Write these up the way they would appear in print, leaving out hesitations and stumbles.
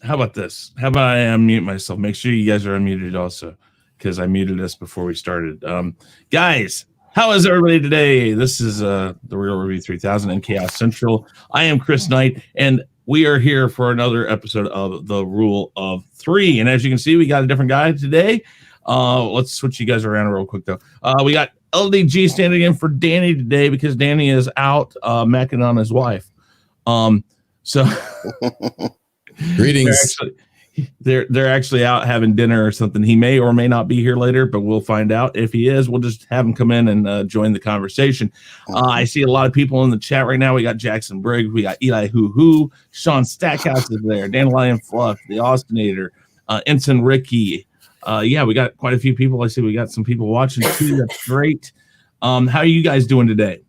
how about this? How about I unmute myself? Make sure you guys are unmuted also, because I muted us before we started. Guys, how is everybody today? This is the Real Review 3000 and Chaos Central. I am Chris Knight, and we are here for another episode of the Rule of Three. And as you can see, we got a different guy today. Let's switch you guys around real quick, though. We got LDG standing in for Danny today because Danny is out macking on his wife. So greetings. They're actually out having dinner or something. He may or may not be here later, but we'll find out. If he is, we'll just have him come in and join the conversation. I see a lot of people in the chat right now. We got Jackson Briggs, we got Eli Hoo, Sean Stackhouse is there, Dandelion Fluff, the Austinator, Ensign Ricky. Yeah, we got quite a few people. I see we got some people watching too. That's great. How are you guys doing today?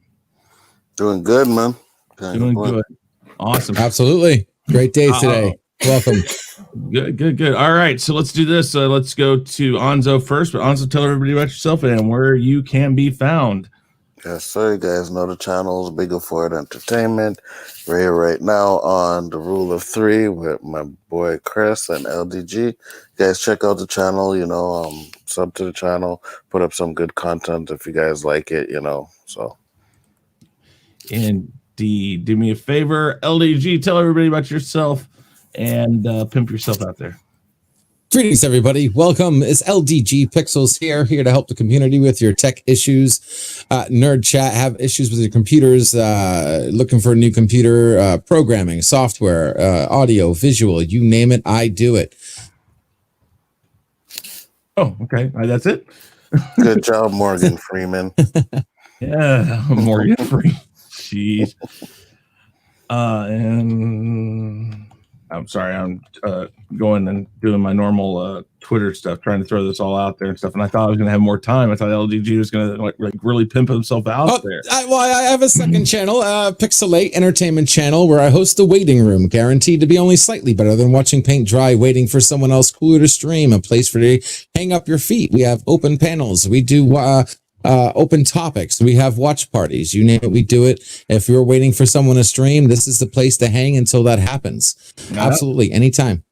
Doing good, man. Doing good. Awesome. Absolutely. Great day today. Welcome. Good. All right, so let's do this. Let's go to Nzo first. But Nzo, tell everybody about yourself and where you can be found. Yes, sir. You guys know the channels, Biggaford Entertainment. We're here right now on the Rule of Three with my boy Chris and LDG. You guys check out the channel, sub to the channel, put up some good content if you guys like it, so. Indeed. Do me a favor, LDG, tell everybody about yourself and pimp yourself out there. Greetings, everybody. Welcome. It's LDG Pixels here to help the community with your tech issues. Nerd chat, have issues with your computers, looking for a new computer, programming, software, audio, visual, you name it, I do it. Oh, okay. That's it. Good job, Morgan Freeman. Yeah, Morgan Freeman. Jeez. And I'm sorry, I'm going and doing my normal Twitter stuff, trying to throw this all out there and stuff. And I thought I was going to have more time. I thought LDG was going to like really pimp himself out there. I have a second channel, Pixelate Entertainment Channel, where I host the waiting room, guaranteed to be only slightly better than watching paint dry, waiting for someone else cooler to stream, a place for you to hang up your feet. We have open panels. We do open topics. We have watch parties. You name it, we do it. If you're waiting for someone to stream, this is the place to hang until that happens. Absolutely, anytime.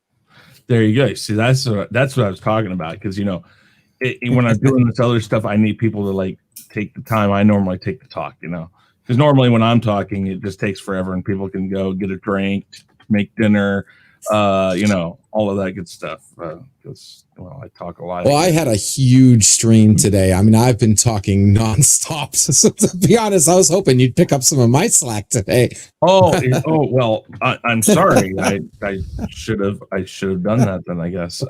There you go. See, that's what I was talking about. Because when I'm doing this other stuff, I need people to like take the time I normally take to talk. Because normally when I'm talking, it just takes forever, and people can go get a drink, make dinner, all of that good stuff. Because I talk a lot. Well, I had a huge stream today. I mean, I've been talking nonstop. So to be honest, I was hoping you'd pick up some of my slack today. Oh well, I'm sorry. I should have done that then, I guess.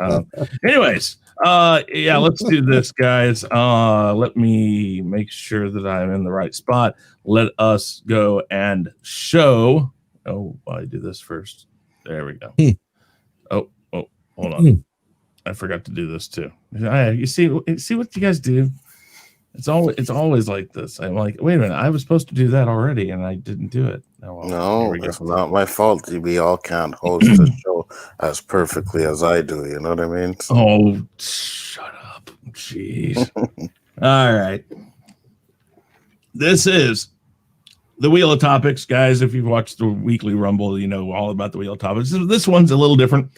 Anyways, yeah, let's do this, guys. Let me make sure that I'm in the right spot. Let us go and show. Oh, I do this first. There we go. Oh, hold on. I forgot to do this too. You see what you guys do. It's always like this. I'm like, wait a minute, I was supposed to do that already, and I didn't do it. No, it's not my fault. We all can't host the show as perfectly as I do. You know what I mean? Oh, shut up, jeez. All right, this is the Wheel of Topics, guys. If you've watched the weekly Rumble, you know all about the Wheel of Topics. This one's a little different.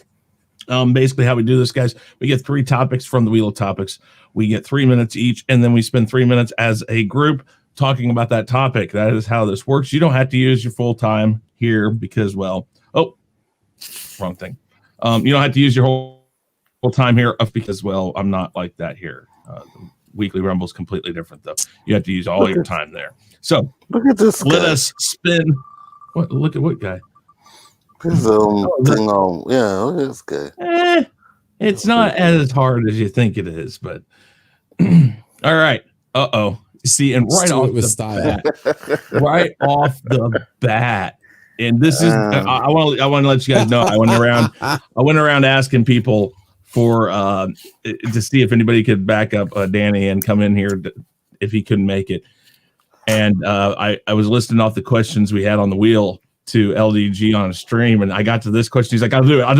Basically how we do this, guys, we get 3 topics from the Wheel of Topics. We get 3 minutes each, and then we spend 3 minutes as a group talking about that topic. That is how this works. You don't have to use your full time here because, well, wrong thing. You don't have to use your whole time here because, well, I'm not like that here. The weekly Rumble is completely different, though. You have to use all your time there. So look at this. Let us spin. Look at what guy? His thing on, yeah, look at this guy. It's not as hard as you think it is, but all right. See, and right off the bat, and this is I want to let you guys know. I went around asking people for to see if anybody could back up Danny and come in here if he couldn't make it. And I was listing off the questions we had on the wheel to LDG on a stream, and I got to this question. He's like, I'll do it. And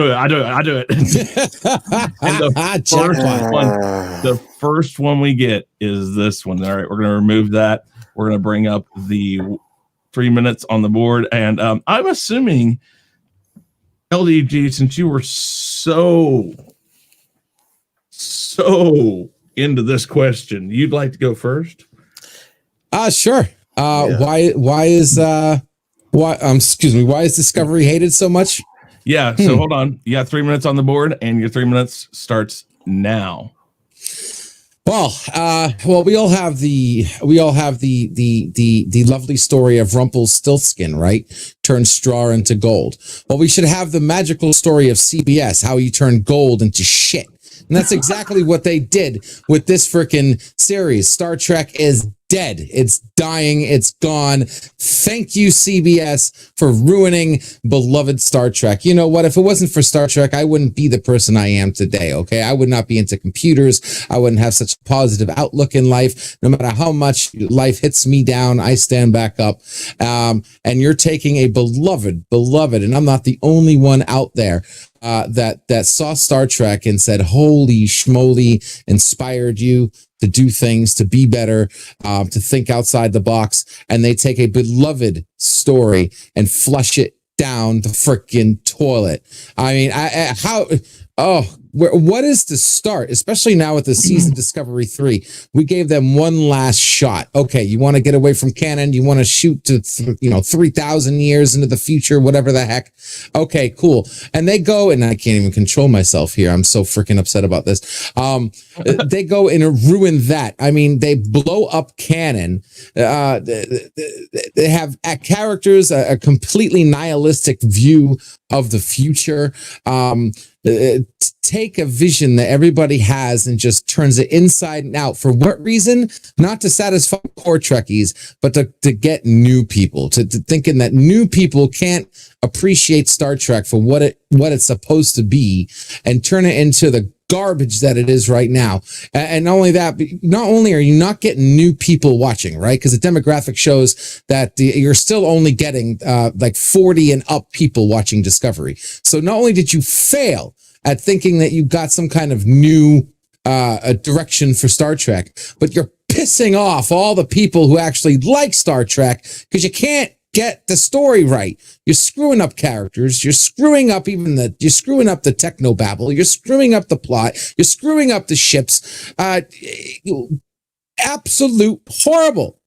the first one we get is this one. All right, we're going to remove that. We're going to bring up the 3 minutes on the board, and I'm assuming LDG, since you were so into this question, you'd like to go first? Sure. Yeah. Why is Discovery hated so much? Yeah, so hold on. You got 3 minutes on the board, and your 3 minutes starts now. Well, we all have the lovely story of Rumpelstiltskin, right? Turned straw into gold. Well, we should have the magical story of CBS, how he turned gold into shit. And that's exactly what they did with this freaking series. Star Trek is dead. It's dying. It's gone. Thank you, CBS, for ruining beloved Star Trek. You know what? If it wasn't for Star Trek, I wouldn't be the person I am today, okay? I would not be into computers. I wouldn't have such a positive outlook in life. No matter how much life hits me down, I stand back up. And you're taking a beloved, and I'm not the only one out there that saw Star Trek and said, holy schmoly, inspired you to do things, to be better, to think outside the box. And they take a beloved story and flush it down the freaking toilet. I mean, what is the start? Especially now with the season Discovery 3, we gave them one last shot. Okay, you want to get away from canon, you want to shoot to 3,000 years into the future, whatever the heck. Okay, cool. And they go, and I can't even control myself here. I'm so freaking upset about this. They go and ruin that. I mean, they blow up canon. They have characters a completely nihilistic view of the future. Take a vision that everybody has and just turns it inside and out. For what reason? Not to satisfy core Trekkies, but to get new people, to thinking that new people can't appreciate Star Trek for what it's supposed to be, and turn it into the garbage that it is right now. And not only that, not only are you not getting new people watching, right? Because the demographic shows that you're still only getting like 40 and up people watching Discovery. So not only did you fail at thinking that you got some kind of new direction for Star Trek, but you're pissing off all the people who actually like Star Trek because you can't get the story right. You're screwing up characters. You're screwing up you're screwing up the technobabble. You're screwing up the plot. You're screwing up the ships. Absolute horrible.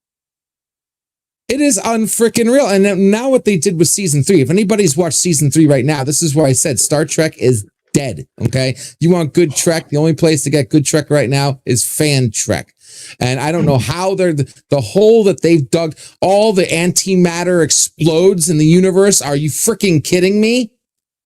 It is unfreaking real. And now what they did with season 3, if anybody's watched season 3 right now, this is why I said Star Trek is dead. Okay. You want good Trek? The only place to get good Trek right now is Fan Trek. And I don't know how they're the hole that they've dug, all the antimatter explodes in the universe. Are you freaking kidding me?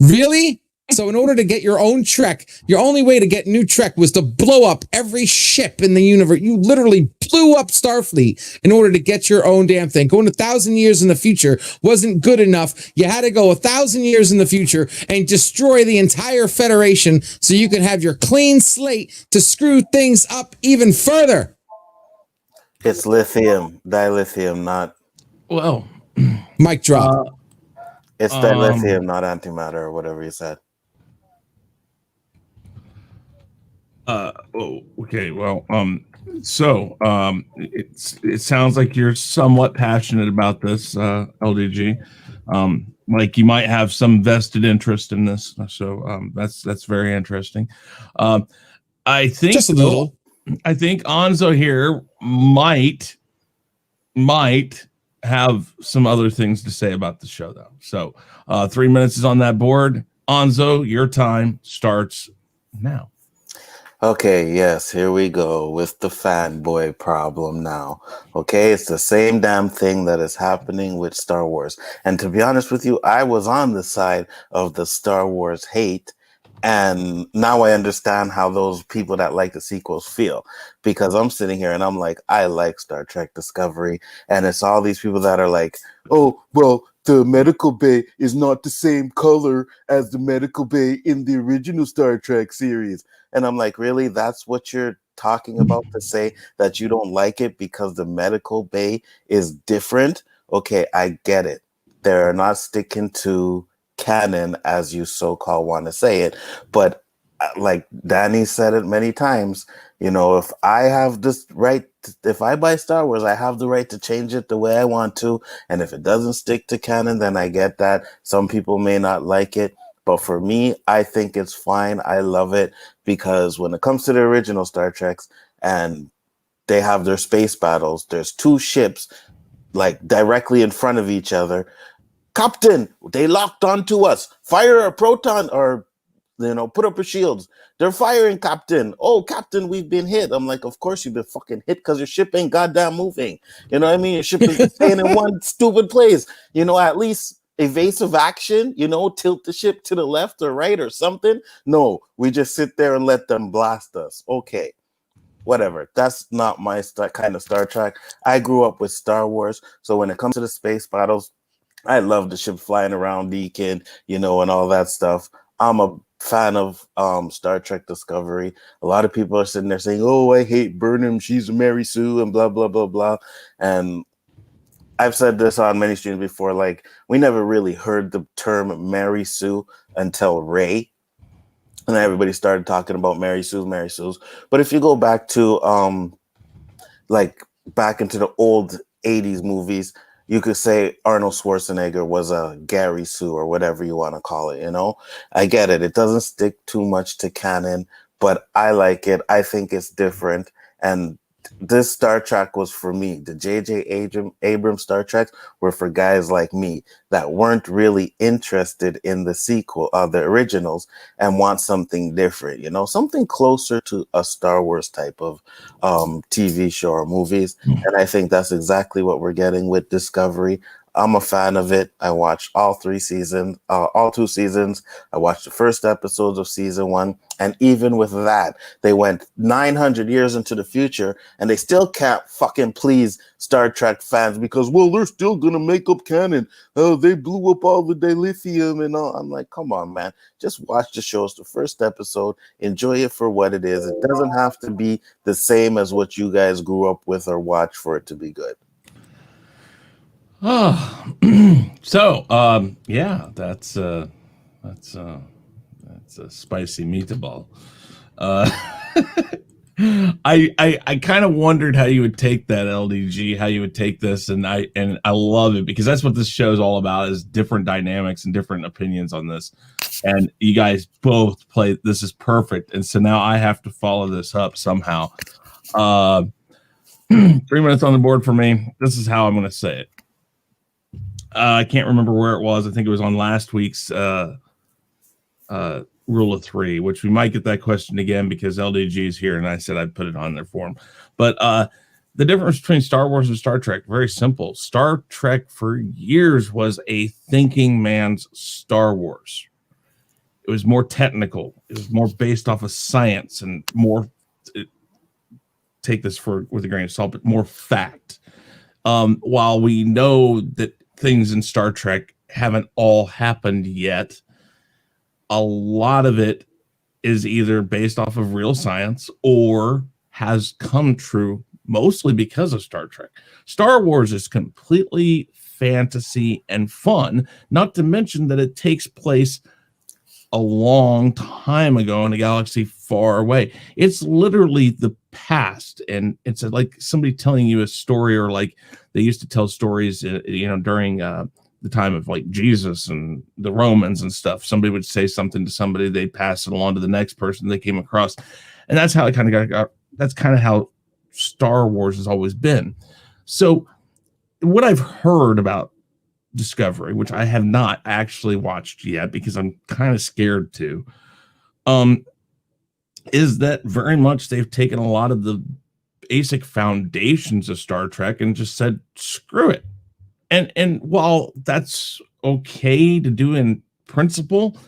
Really? So in order to get your own Trek, your only way to get new Trek was to blow up every ship in the universe. You literally blew up Starfleet in order to get your own damn thing. Going 1,000 years in the future wasn't good enough. You had to go 1,000 years in the future and destroy the entire Federation so you could have your clean slate to screw things up even further. It's lithium, dilithium, not. Well, mic drop. It's dilithium, not antimatter, or whatever you said. Okay. Well, it sounds like you're somewhat passionate about this, LDG. Like you might have some vested interest in this. So that's very interesting. I think just a little. I think Nzo here might have some other things to say about the show, though. So 3 minutes is on that board. Nzo, your time starts now. Okay, yes, here we go with the fanboy problem now. Okay, it's the same damn thing that is happening with Star Wars. And to be honest with you, I was on the side of the Star Wars hate. And now I understand how those people that like the sequels feel, because I'm sitting here and I'm like, I like Star Trek Discovery. And it's all these people that are like, oh, well, the medical bay is not the same color as the medical bay in the original Star Trek series. And I'm like, really? That's what you're talking about, to say that you don't like it because the medical bay is different? Okay, I get it. They're not sticking to canon, as you so-called want to say it, but like Danny said it many times, if I have this right, if I buy Star Wars, I have the right to change it the way I want to, and if it doesn't stick to canon, then I get that some people may not like it, But for me, I think it's fine. I love it because when it comes to the original Star Treks and they have their space battles, there's two ships like directly in front of each other. Captain, they locked onto us. Fire a proton or, put up your shields. They're firing, Captain. Oh, Captain, we've been hit. I'm like, of course you've been fucking hit because your ship ain't goddamn moving. You know what I mean? Your ship is just staying in one stupid place. At least evasive action, tilt the ship to the left or right or something. No, we just sit there and let them blast us. Okay. Whatever. That's not my kind of Star Trek. I grew up with Star Wars. So when it comes to the space battles, I love the ship flying around Deacon, and all that stuff. I'm a fan of Star Trek Discovery. A lot of people are sitting there saying, oh, I hate Burnham. She's a Mary Sue and blah, blah, blah, blah. And I've said this on many streams before. Like, we never really heard the term Mary Sue until Rey. And everybody started talking about Mary Sue's. But if you go back to back into the old 80s movies, you could say Arnold Schwarzenegger was a Gary Sue or whatever you want to call it, I get it. It doesn't stick too much to canon, but I like it. I think it's different. And this Star Trek was for me. The J.J. Abrams Star Treks were for guys like me that weren't really interested in the sequel, the originals, and want something different, something closer to a Star Wars type of TV show or movies. And I think that's exactly what we're getting with Discovery. I'm a fan of it. I watched all 2 seasons. I watched the first episodes of season 1. And even with that, they went 900 years into the future and they still can't fucking please Star Trek fans because, well, they're still going to make up canon. Oh, they blew up all the dilithium and all. I'm like, come on, man. Just watch the show. It's the first episode. Enjoy it for what it is. It doesn't have to be the same as what you guys grew up with or watched for it to be good. Oh, so yeah, that's a spicy meatball. I kind of wondered how you would take that, LDG, how you would take this, and I love it because that's what this show is all about, is different dynamics and different opinions on this. And you guys both play. This is perfect, and so now I have to follow this up somehow. 3 minutes on the board for me. This is how I'm going to say it. I can't remember where it was. I think it was on last week's Rule of 3, which we might get that question again because LDG is here and I said I'd put it on there for him. But the difference between Star Wars and Star Trek, very simple. Star Trek for years was a thinking man's Star Wars. It was more technical. It was more based off of science and more, take this with a grain of salt, but more fact. While we know that things in Star Trek haven't all happened yet, a lot of it is either based off of real science or has come true mostly because of Star Trek. Star Wars is completely fantasy and fun, not to mention that it takes place a long time ago in a galaxy far away. It's literally the past, and it's like somebody telling you a story, or like they used to tell stories, during the time of like Jesus and the Romans and stuff. Somebody would say something to somebody, they'd pass it along to the next person they came across, and that's how it kind of got. That's kind of how Star Wars has always been. So, what I've heard about Discovery, which I have not actually watched yet because I'm kind of scared to, is that very much they've taken a lot of the basic foundations of Star Trek and just said, screw it. And while that's okay to do in principle,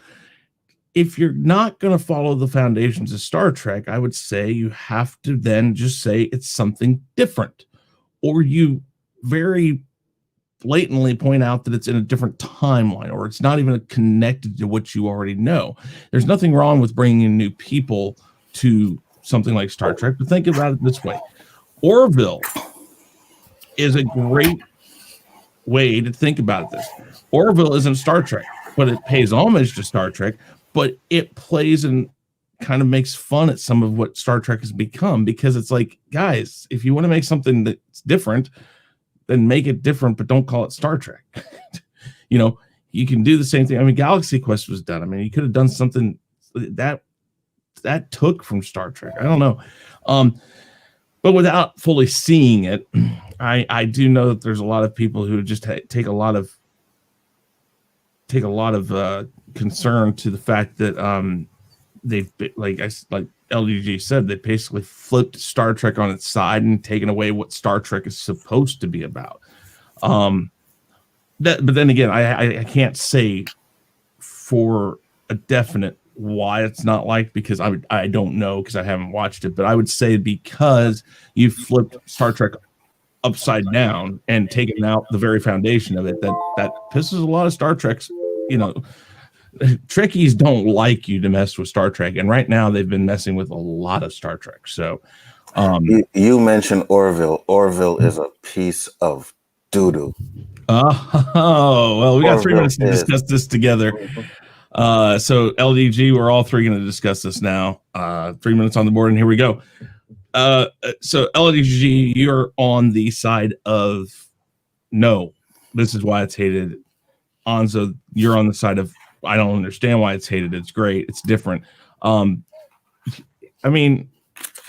if you're not going to follow the foundations of Star Trek, I would say you have to then just say it's something different, or you very blatantly point out that it's in a different timeline, or it's not even connected to what you already know. There's nothing wrong with bringing in new people to something like Star Trek, but think about it this way. Orville is a great way to think about this. Orville isn't Star Trek, but it pays homage to Star Trek, but it plays and kind of makes fun at some of what Star Trek has become, because it's like, guys, if you want to make something that's different, then make it different, but don't call it Star Trek. you can do the same thing. I mean, Galaxy Quest was done. I mean, you could have done something that took from Star Trek. I don't know. But without fully seeing it, I do know that there's a lot of people who just take a lot of concern to the fact that they've like LDG said, they basically flipped Star Trek on its side and taken away what Star Trek is supposed to be about. But then again, I can't say for a definite why it's not liked, because I don't know, because I haven't watched it. But I would say because you flipped Star Trek upside down and taken out the very foundation of it, that pisses a lot of Star Treks. Trekkies don't like you to mess with Star Trek, and right now they've been messing with a lot of Star Trek. So you mentioned Orville. Orville is a piece of doo-doo. Oh, well, we got 3 minutes to discuss this together. So LDG, we're all three going to discuss this now. 3 minutes on the board, and here we go. So LDG, you're on the side of no, this is why it's hated. Nzo, you're on the side of I don't understand why it's hated. It's great. It's different. I mean,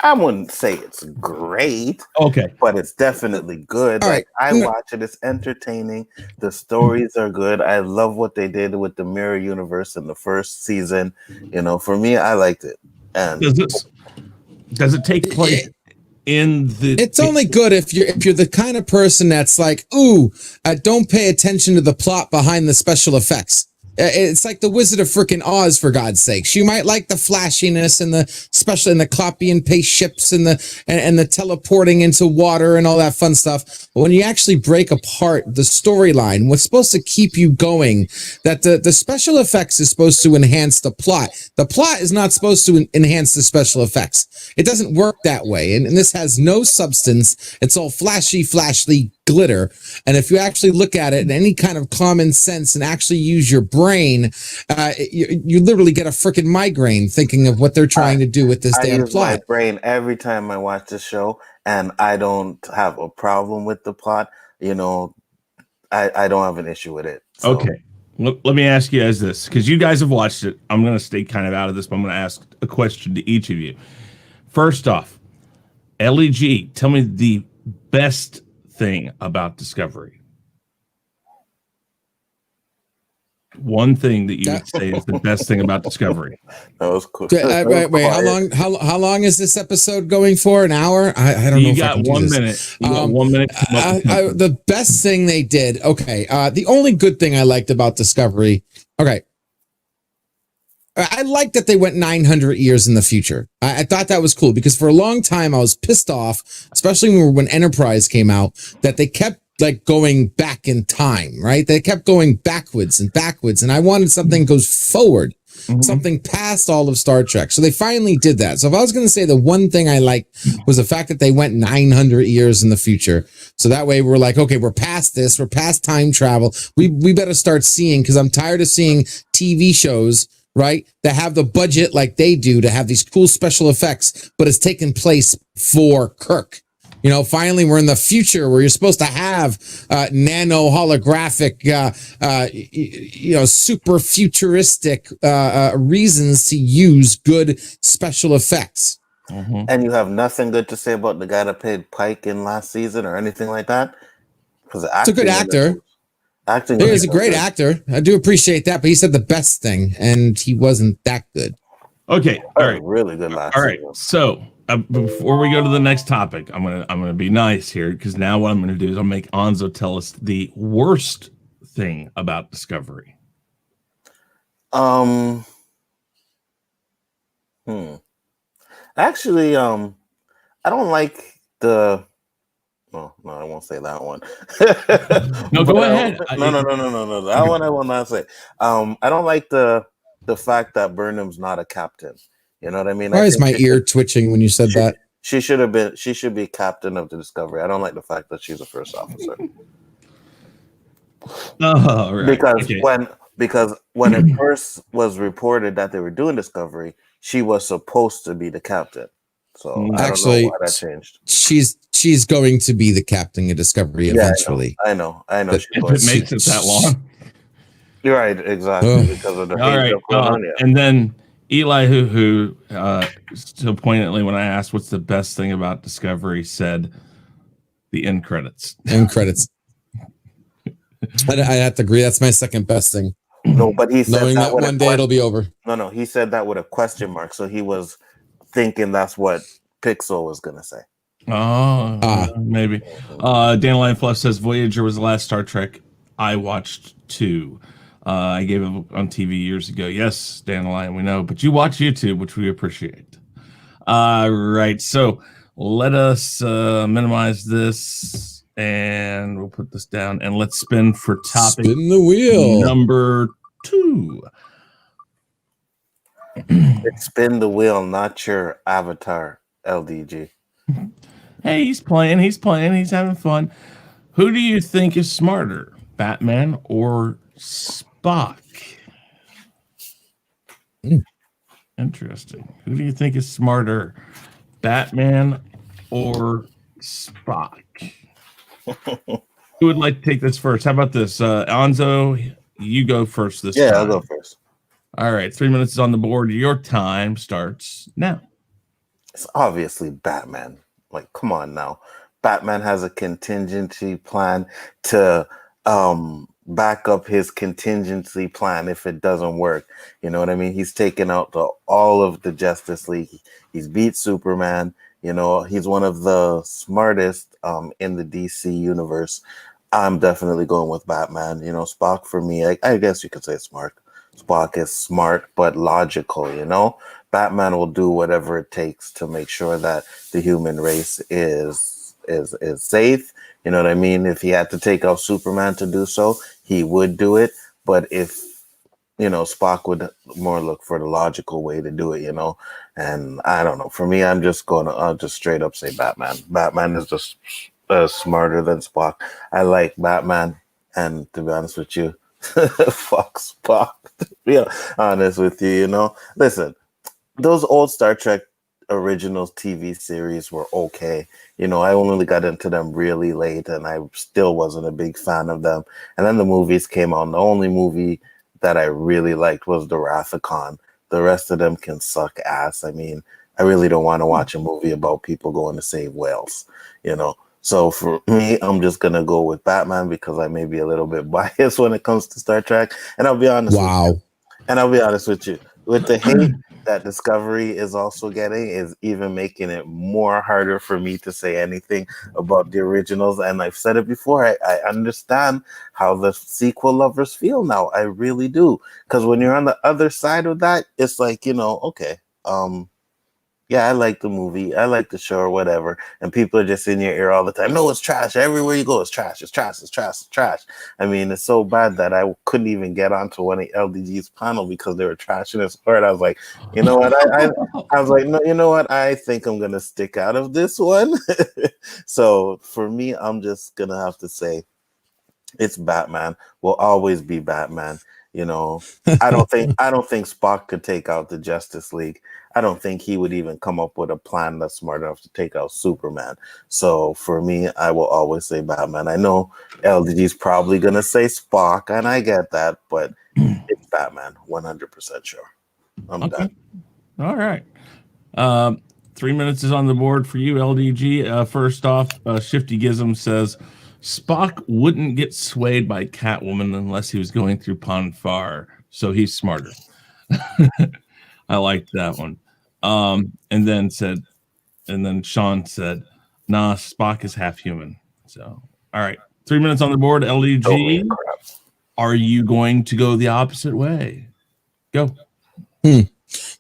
I wouldn't say it's great. Okay. But it's definitely good. All like, right. I watch it. It's entertaining. The stories are good. I love what they did with the mirror universe in the first season. For me, I liked it. And does it take place in the? It's only good if you're the kind of person that's like, ooh, don't pay attention to the plot behind the special effects. It's like the Wizard of frickin' Oz, for God's sakes. You might like the flashiness and especially in the copy and paste ships and the teleporting into water and all that fun stuff. But when you actually break apart the storyline, what's supposed to keep you going, that the special effects is supposed to enhance the plot. The plot is not supposed to enhance the special effects. It doesn't work that way. And this has no substance. It's all flashy glitter. And if you actually look at it in any kind of common sense and actually use your brain, you literally get a freaking migraine thinking of what they're trying to do with this damn plot. I use my brain every time I watch this show, and I don't have a problem with the plot. I don't have an issue with it. So. Okay. Let me ask you guys this, because you guys have watched it. I'm going to stay kind of out of this, but I'm going to ask a question to each of you. First off, LEG, tell me the best thing about Discovery. One thing that you would say is the best thing about Discovery. That was cool. Wait, how long is this episode going for? An hour? I don't know. You got 1 minute. You got 1 minute. The best thing they did. Okay. The only good thing I liked about Discovery. Okay. I like that they went 900 years in the future. I thought that was cool, because for a long time I was pissed off, especially when Enterprise came out, that they kept like going back in time, right? They kept going backwards, and I wanted something goes forward, something past all of Star Trek. So they finally did that. So if I was going to say the one thing I liked was the fact that they went 900 years in the future. So that way we're like, okay, we're past this. We're past time travel. We better start seeing, because I'm tired of seeing TV shows, right, that have the budget like they do to have these cool special effects, but it's taking place for Kirk. Finally, we're in the future where you're supposed to have nano holographic, super futuristic reasons to use good special effects. And you have nothing good to say about the guy that played Pike in last season or anything like that? Because it's a good actor. He's a great actor. I do appreciate that, but he said the best thing, and he wasn't that good. Okay, all right, really good last. All right, so before we go to the next topic, I'm gonna be nice here, because now what I'm gonna do is I'll make Nzo tell us the worst thing about Discovery. Actually, I don't like the. No, I won't say that one. No, go ahead. No. That one I will not say. I don't like the fact that Burnham's not a captain. You know what I mean? Why is my ear twitching when you said that? She should be captain of the Discovery. I don't like the fact that she's a first officer. Oh, right. Because when it first was reported that they were doing Discovery, she was supposed to be the captain. So actually, I don't know why that changed. She's going to be the captain of Discovery eventually. I know. If it makes it that long. You're right, exactly, Ugh. because of the All hate right. that's going on. Yeah. And then Eli, who so poignantly, when I asked what's the best thing about Discovery, said the end credits. End credits. I have to agree. That's my second best thing. No, but he said Knowing that that with one a day it'll question. be over. No, he said that with a question mark, so he was thinking that's what Pixel was gonna say. Maybe. Dandelion Fluff says Voyager was the last Star Trek I watched too. I gave it on TV years ago. Yes, Dandelion, we know, but you watch YouTube, which we appreciate. Right. So let us minimize this and we'll put this down and let's spin for topic Spin the wheel. number 2. It's spin the wheel, not your avatar, LDG. Hey, he's playing, he's having fun. Who do you think is smarter, Batman or Spock? Interesting. Who do you think is smarter, Batman or Spock? Who would like to take this first? How about this? Anzo, you go first this time. Yeah, I'll go first. All right, 3 minutes is on the board. Your time starts now. It's obviously Batman. Like, come on now. Batman has a contingency plan to back up his contingency plan if it doesn't work. You know what I mean? He's taken out all of the Justice League. He's beat Superman. You know, he's one of the smartest in the DC universe. I'm definitely going with Batman. You know, Spock for me, I guess you could say smart. Spock is smart but logical, you know? Batman will do whatever it takes to make sure that the human race is safe. You know what I mean? If he had to take out Superman to do so, he would do it. But if, you know, Spock would more look for the logical way to do it, you know? And I don't know. For me, I'll just straight up say Batman. Batman is just smarter than Spock. I like Batman. And to be honest with you, fuck Spock. To be honest with you, you know? Listen, those old Star Trek original TV series were okay. You know, I only got into them really late and I still wasn't a big fan of them. And then the movies came out. And the only movie that I really liked was The Wrath of Khan. The rest of them can suck ass. I mean, I really don't want to watch a movie about people going to save whales, you know? So for me, I'm just going to go with Batman because I may be a little bit biased when it comes to Star Trek. And I'll be honest with you. And I'll be honest with you. With the hate that Discovery is also getting is even making it more harder for me to say anything about the originals. And I've said it before, I understand how the sequel lovers feel now. I really do. Because when you're on the other side of that, it's like, you know, okay, yeah, I like the movie, I like the show or whatever. And people are just in your ear all the time. No, it's trash. Everywhere you go, it's trash. It's trash. It's trash. It's trash. I mean, it's so bad that I couldn't even get onto one of LDG's panel because they were trashing his part. I was like, you know what? I was like, no, you know what? I think I'm going to stick out of this one. So for me, I'm just going to have to say it's Batman. Will always be Batman. You know, I don't think Spock could take out the Justice League. I don't think he would even come up with a plan that's smart enough to take out Superman. So for me, I will always say Batman. I know LDG's probably gonna say Spock, and I get that, but it's Batman, 100% sure. I'm done. All right. 3 minutes is on the board for you, LDG. First off, Shifty Gizm says Spock wouldn't get swayed by Catwoman unless he was going through Pon farr, so he's smarter. I liked that one. And then Sean said, nah, Spock is half human. So, all right. 3 minutes on the board, LDG. Are you going to go the opposite way? Go.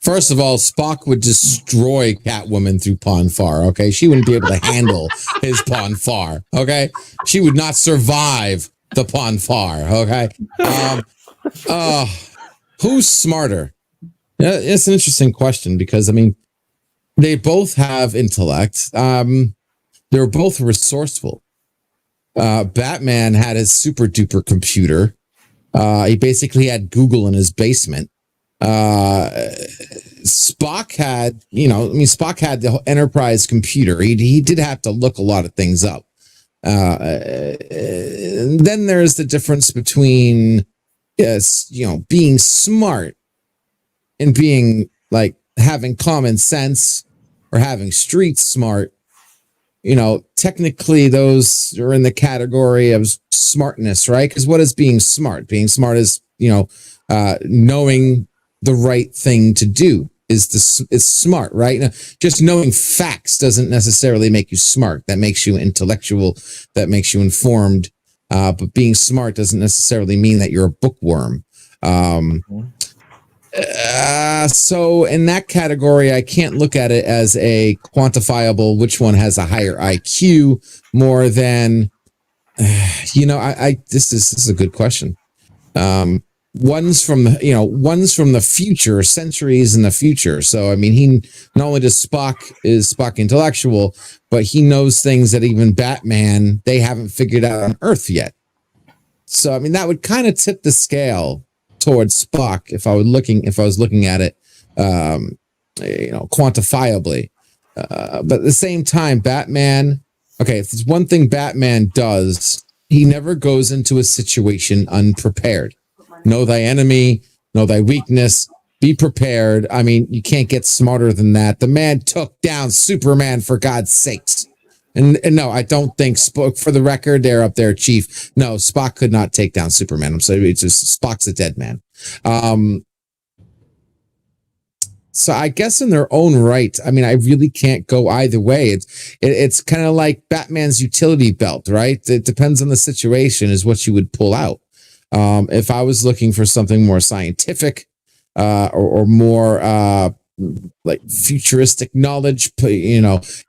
First of all, Spock would destroy Catwoman through Pon farr. Okay, she wouldn't be able to handle his Pon farr. Okay, she would not survive the Pon farr. Okay, who's smarter? Yeah, it's an interesting question because I mean, they both have intellect. They're both resourceful. Batman had his super duper computer. He basically had Google in his basement. Spock had, Spock had the Enterprise computer. He did have to look a lot of things up. Then there's the difference between yes, being smart and being like having common sense or having street smart, technically those are in the category of smartness, right? Because what is being smart? Being smart is, knowing the right thing to do is smart, right? Now, just knowing facts doesn't necessarily make you smart. That makes you intellectual. That makes you informed. But being smart doesn't necessarily mean that you're a bookworm. So in that category, I can't look at it as a quantifiable which one has a higher IQ more than, this is a good question. One's from the future, centuries in the future. So I mean, he not only is Spock intellectual, but he knows things that even Batman they haven't figured out on Earth yet. So I mean, that would kind of tip the scale towards Spock if I was looking at it, quantifiably. But at the same time, Batman. Okay, if there's one thing Batman does, he never goes into a situation unprepared. Know thy enemy, know thy weakness, be prepared. I mean, you can't get smarter than that. The man took down Superman, for God's sakes. And no, I don't think Spock, for the record, they're up there, Chief. No, Spock could not take down Superman. I'm sorry, it's just Spock's a dead man. So I guess in their own right, I mean, I really can't go either way. It's kind of like Batman's utility belt, right? It depends on the situation is what you would pull out. If I was looking for something more scientific or more like futuristic knowledge,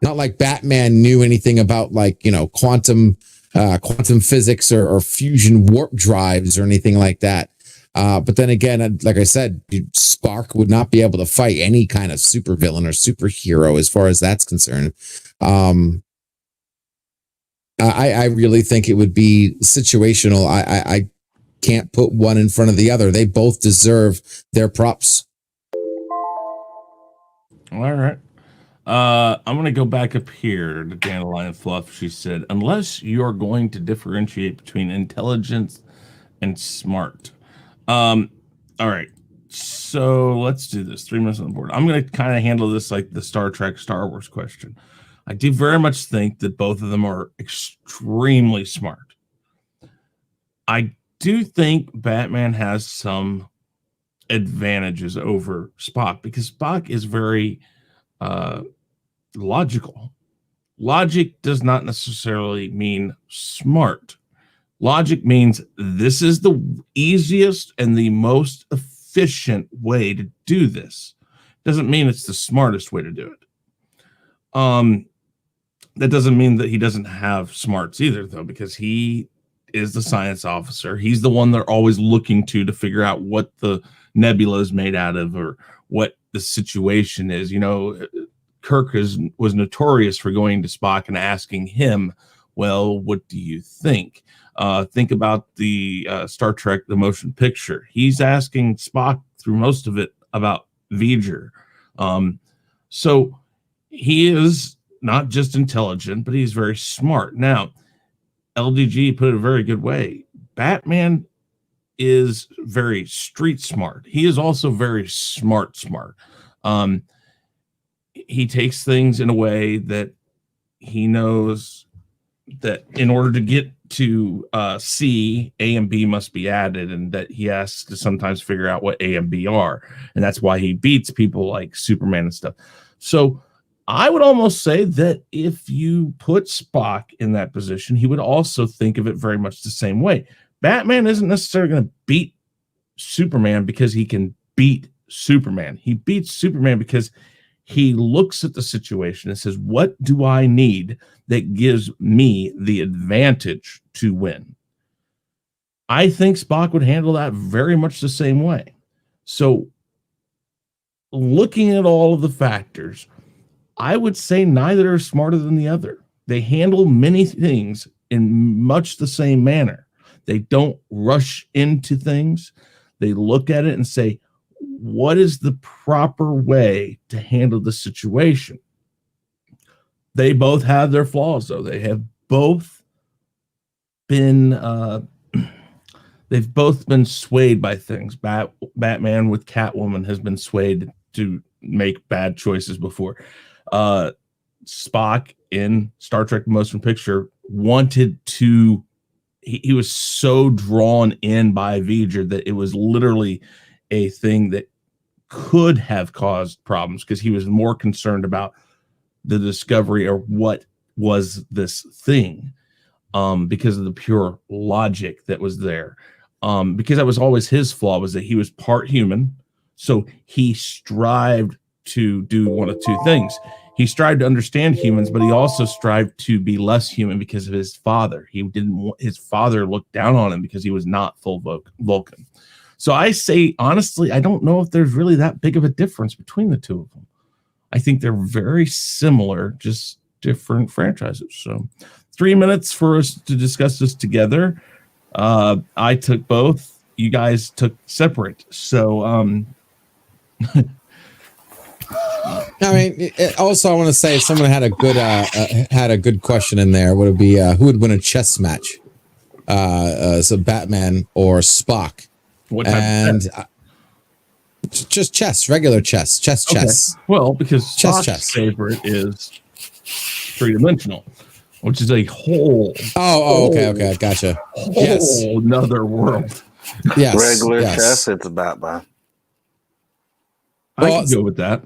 not like Batman knew anything about quantum physics or fusion warp drives or anything like that. But then again, like I said, Spock would not be able to fight any kind of supervillain or superhero as far as that's concerned. I really think it would be situational. I can't put one in front of the other. They both deserve their props. All right. I'm going to go back up here to Dandelion Fluff. She said, unless you're going to differentiate between intelligence and smart. All right. So let's do this. 3 minutes on the board. I'm going to kind of handle this like the Star Trek, Star Wars question. I do very much think that both of them are extremely smart. I do think Batman has some advantages over Spock because Spock is very logical. Logic does not necessarily mean smart. Logic means this is the easiest and the most efficient way to do this. Doesn't mean it's the smartest way to do it. That doesn't mean that he doesn't have smarts either, though, because he is the science officer. He's the one they're always looking to figure out what the nebula is made out of or what the situation is. Kirk was notorious for going to Spock and asking him, well, what do you think? Think about the Star Trek, the motion picture. He's asking Spock through most of it about V'ger. So he is not just intelligent, but he's very smart. Now, LDG put it a very good way. Batman is very street smart. He is also very smart. He takes things in a way that he knows that in order to get to C, A and B must be added, and that he has to sometimes figure out what A and B are. And that's why he beats people like Superman and stuff. So I would almost say that if you put Spock in that position, he would also think of it very much the same way. Batman isn't necessarily going to beat Superman because he can beat Superman. He beats Superman because he looks at the situation and says, what do I need that gives me the advantage to win? I think Spock would handle that very much the same way. So looking at all of the factors, I would say neither are smarter than the other. They handle many things in much the same manner. They don't rush into things. They look at it and say, what is the proper way to handle the situation? They both have their flaws, though. They have both been they've both been swayed by things. Batman with Catwoman has been swayed to make bad choices before. Spock in Star Trek Motion Picture wanted to. He was so drawn in by V'ger that it was literally a thing that could have caused problems because he was more concerned about the discovery or what was this thing, because of the pure logic that was there. Because that was always his flaw, was that he was part human. So he strived to do one of two things. He strived to understand humans, but he also strived to be less human because of his father. He didn't want his father looked down on him because he was not full Vulcan. So I say, honestly, I don't know if there's really that big of a difference between the two of them. I think they're very similar, just different franchises. So 3 minutes for us to discuss this together. I took both. You guys took separate. So, I mean, also I want to say, if someone had a good question in there, would it be who would win a chess match? So Batman or Spock? what type And of just chess, regular chess, chess. Well, because Chess. Spock's favorite is three-dimensional, which is a whole Okay, gotcha. Yes. another world. Yes, Regular yes. chess, it's Batman. I Well, could go with that.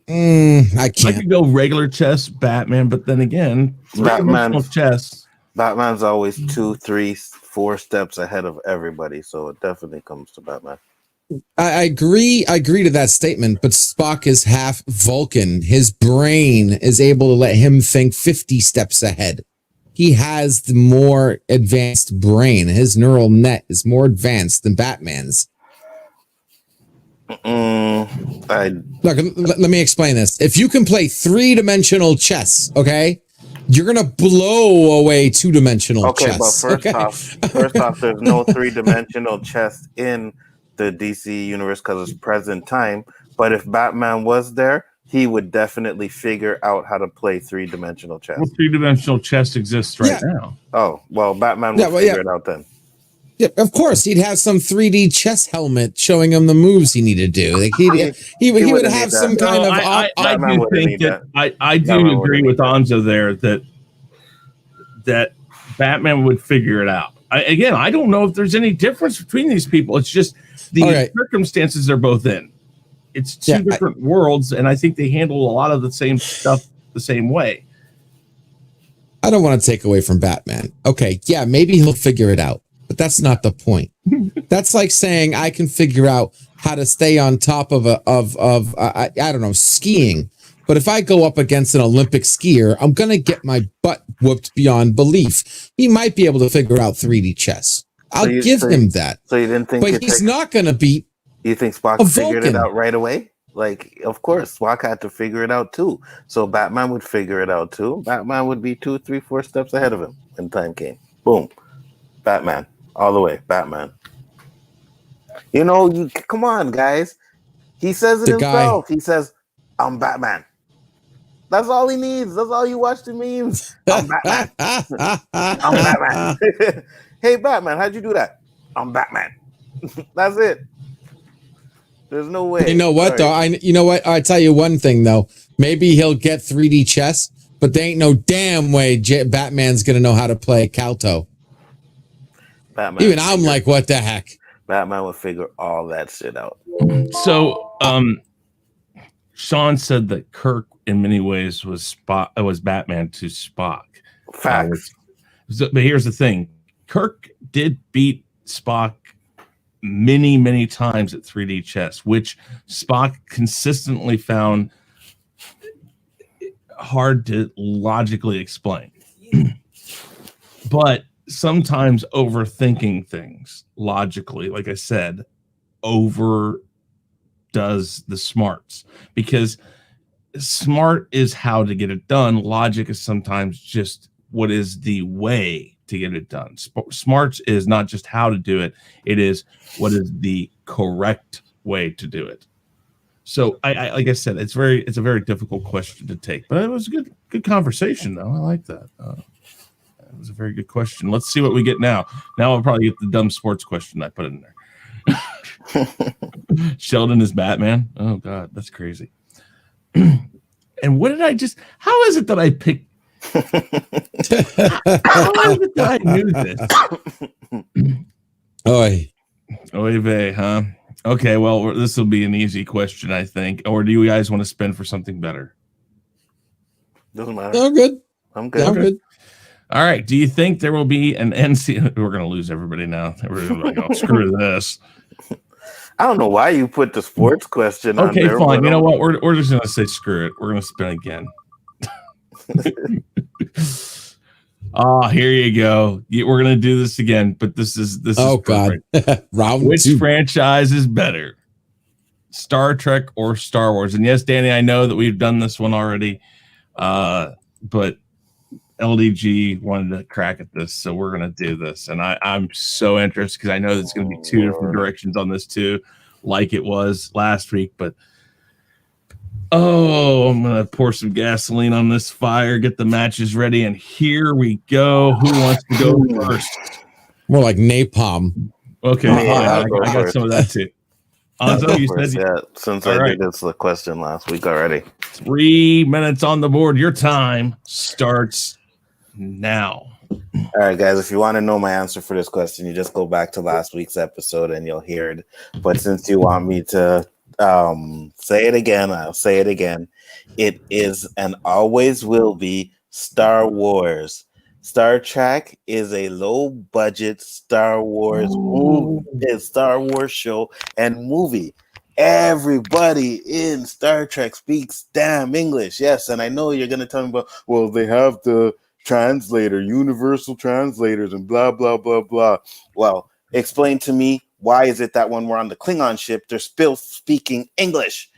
I I can't. could go regular chess, Batman, but then again, three-dimensional chess. Batman's always 2, 3, 4 steps ahead of everybody, so it definitely comes to Batman. I agree to that statement, but Spock is half Vulcan. His brain is able to let him think 50 steps ahead. He has the more advanced brain. His neural net is more advanced than Batman's. Look, Look, let me explain this. If you can play three-dimensional chess, okay, you're gonna blow away two-dimensional chess. but first off, there's no three-dimensional chess in the DC universe because it's present time. But if Batman was there, he would definitely figure out how to play three-dimensional chess. Well, three-dimensional chess exists right now. Oh, well, Batman would figure it out then. Yeah, of course, he'd have some 3D chess helmet showing him the moves he needed to do. Like he would have some kind of. I do think that I do Batman agree with Nzo there that Batman would figure it out. I don't know if there's any difference between these people. It's just the circumstances they're both in. It's two different worlds, and I think they handle a lot of the same stuff the same way. I don't want to take away from Batman. Okay, yeah, maybe he'll figure it out. But that's not the point. That's like saying I can figure out how to stay on top of I don't know, skiing. But if I go up against an Olympic skier, I'm going to get my butt whooped beyond belief. He might be able to figure out 3D chess. I'll give him that. So you didn't think, but he's not going to beat. You think Spock figured it out right away? Like, of course, Spock had to figure it out too. So Batman would figure it out too. Batman would be 2, 3, 4 steps ahead of him when time came. Boom, Batman. All the way, Batman. You know, come on, guys. He says it himself. He says, I'm Batman. That's all he needs. That's all you watch the memes. I'm Batman. I'm Batman. Hey, Batman, how'd you do that? I'm Batman. That's it. There's no way. You know what, though? You know what? I tell you one thing, though. Maybe he'll get 3D chess, but there ain't no damn way Batman's going to know how to play Calto. Batman. Even I'm like, what the heck? Batman would figure all that shit out. So, Sean said that Kirk, in many ways, was Batman to Spock. Facts. But here's the thing: Kirk did beat Spock many, many times at 3D chess, which Spock consistently found hard to logically explain. But sometimes overthinking things logically, like I said, overdoes the smarts, because smart is how to get it done. Logic is sometimes just what is the way to get it done. Smarts is not just how to do it. It is what is the correct way to do it. So I like I said, it's a very difficult question to take, but it was a good conversation though. I like that. That was a very good question. Let's see what we get now. Now I'll probably get the dumb sports question I put in there. Sheldon is Batman. Oh God, that's crazy. And what did I just? How is it that I picked? How is it that I knew this? Oy. Oy vey, huh? Okay, well, this will be an easy question, I think. Or do you guys want to spend for something better? Doesn't matter. Oh, good. I'm good. Yeah, I'm good. All right. Do you think there will be an NC? We're going to lose everybody now. We're like, oh, screw this. I don't know why you put the sports question on Okay, there. fine. You know what? We're just going to say screw it. We're going to spin again. Oh, here you go. We're going to do this again, but this is Oh God. Round Which 2. franchise is better? Star Trek or Star Wars? And yes, Danny, I know that we've done this one already. But LDG wanted to crack at this, so we're going to do this. And I'm so interested because I know there's going to be 2 different directions on this too, like it was last week. But I'm going to pour some gasoline on this fire, get the matches ready, and here we go. Who wants to go first? More like napalm. Okay, I got some of that too. Nzo, you said since I did this the question last week already. 3 minutes on the board. Your time starts now. All right, guys, if you want to know my answer for this question, you just go back to last week's episode and you'll hear it. But since you want me to say it again, I'll say it again. It is and always will be Star Wars. Star Trek is a low-budget Star Wars movie, Star Wars show and movie. Everybody in Star Trek speaks damn English. Yes, and I know you're going to tell me about, well, they have the translator, universal translators, and blah, blah, blah, blah. Well, explain to me, why is it that when we're on the Klingon ship, they're still speaking English?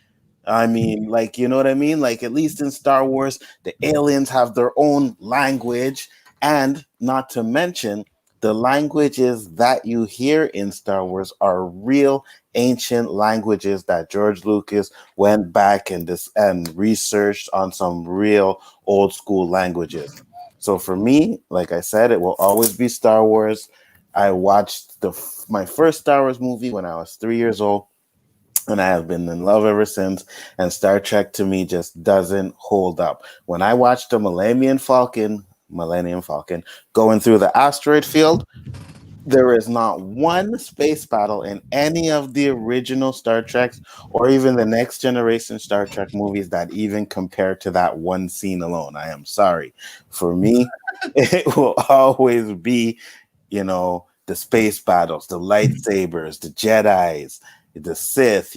I mean, like, you know what I mean? Like, at least in Star Wars, the aliens have their own language. And not to mention, the languages that you hear in Star Wars are real ancient languages that George Lucas went back and researched on some real old school languages. So for me, like I said, it will always be Star Wars. I watched my first Star Wars movie when I was 3 years old, and I have been in love ever since. And Star Trek to me just doesn't hold up. When I watched the Millennium Falcon going through the asteroid field, there is not one space battle in any of the original Star Treks or even the next generation Star Trek movies that even compare to that one scene alone. I am sorry. For me, it will always be, the space battles, the lightsabers, the Jedis, the Sith,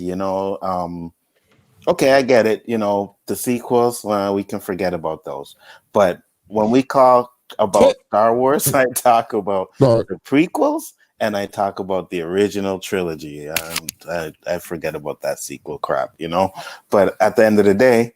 okay, I get it. The sequels, we can forget about those. But when we talk about Star Wars, I talk about the prequels and I talk about the original trilogy. I forget about that sequel crap, But at the end of the day,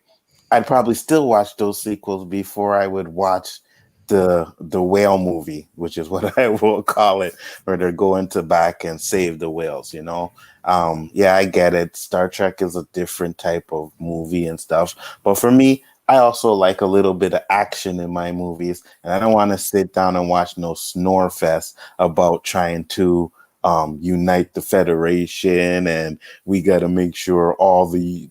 I'd probably still watch those sequels before I would watch the whale movie, which is what I will call it, where they're going to back and save the whales, Yeah, I get it. Star Trek is a different type of movie and stuff. But for me, I also like a little bit of action in my movies, and I don't want to sit down and watch no snore fest about trying to unite the Federation, and we got to make sure all the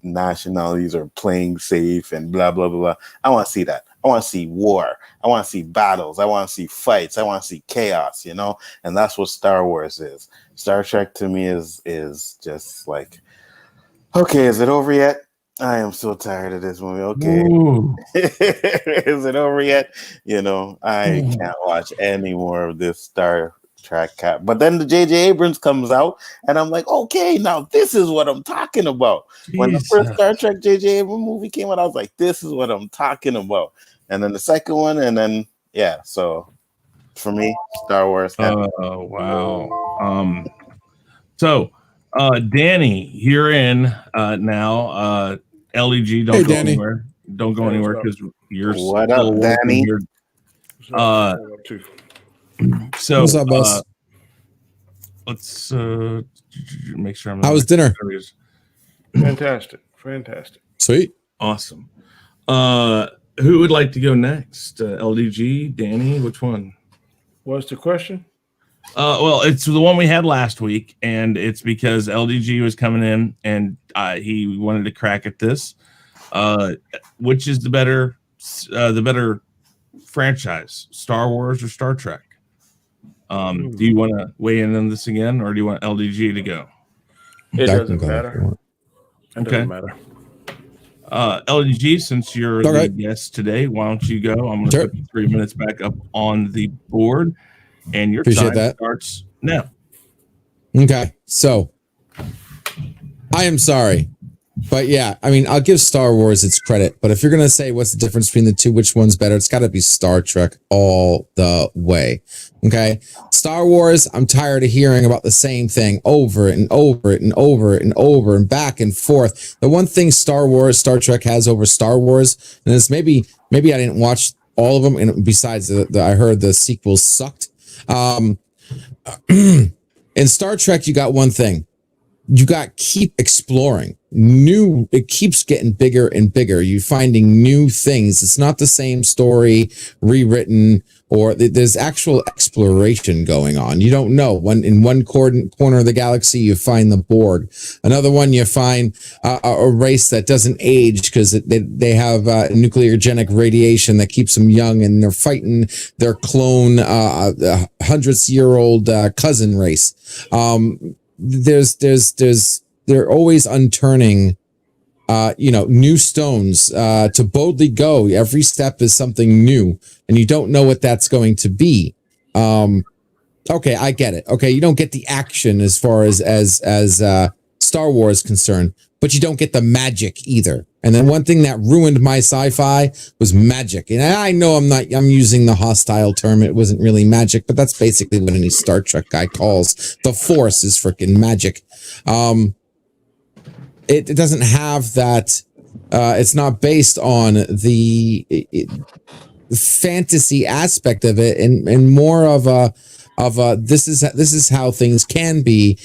nationalities are playing safe and blah, blah, blah, blah. I want to see that. I want to see war. I want to see battles. I want to see fights. I want to see chaos, and that's what Star Wars is. Star Trek to me is just like, okay, is it over yet? I am so tired of this movie. Okay. Is it over yet? I can't watch any more of this Star Trek cap. But then the J.J. Abrams comes out, and I'm like, okay, now this is what I'm talking about. Jesus. When the first Star Trek J.J. Abrams movie came out, I was like, this is what I'm talking about. And then the second one, and then, yeah, so for me, Star Wars. Oh, wow. So, Danny, you're in now. LEG, don't go anywhere. Don't go anywhere because you're what up, Danny? So, what's up, boss? Let's make sure I'm. How was dinner? Fantastic. Sweet. Awesome. Who would like to go next? LDG, Danny, which one? What's the question? Well, it's the one we had last week, and it's because LDG was coming in and he wanted to crack at this. Which is the better franchise, Star Wars or Star Trek? Do you want to weigh in on this again, or do you want LDG to go? It I can doesn't go if you matter. want. It doesn't matter. LDG, since you're the guest today, why don't you go? I'm going to put 3 minutes back up on the board, and your time starts now. Okay, so I am sorry, but yeah, I mean, I'll give Star Wars its credit, but if you're going to say what's the difference between the two, which one's better, it's got to be Star Trek all the way. Okay, Star Wars, I'm tired of hearing about the same thing over and over and over and over and back and forth. The one thing Star Trek has over Star Wars, and it's maybe I didn't watch all of them, and besides I heard the sequels sucked. In Star Trek, you got one thing. You got keep exploring it keeps getting bigger and bigger. You're finding new things. It's not the same story rewritten, or there's actual exploration going on. You don't know. In one corner of the galaxy, you find the Borg. Another one, you find a race that doesn't age because they have nucleogenic radiation that keeps them young, and they're fighting their clone, hundreds-year-old cousin race. They're always unturning, new stones to boldly go. Every step is something new, and you don't know what that's going to be. Okay, I get it. Okay, you don't get the action as far as Star Wars is concerned, but you don't get the magic either. And then one thing that ruined my sci-fi was magic. And I know I'm using the hostile term. It wasn't really magic, but that's basically what any Star Trek guy calls the Force is freaking magic. It doesn't have that. It's not based on the fantasy aspect of it, and more of a this is how things can be.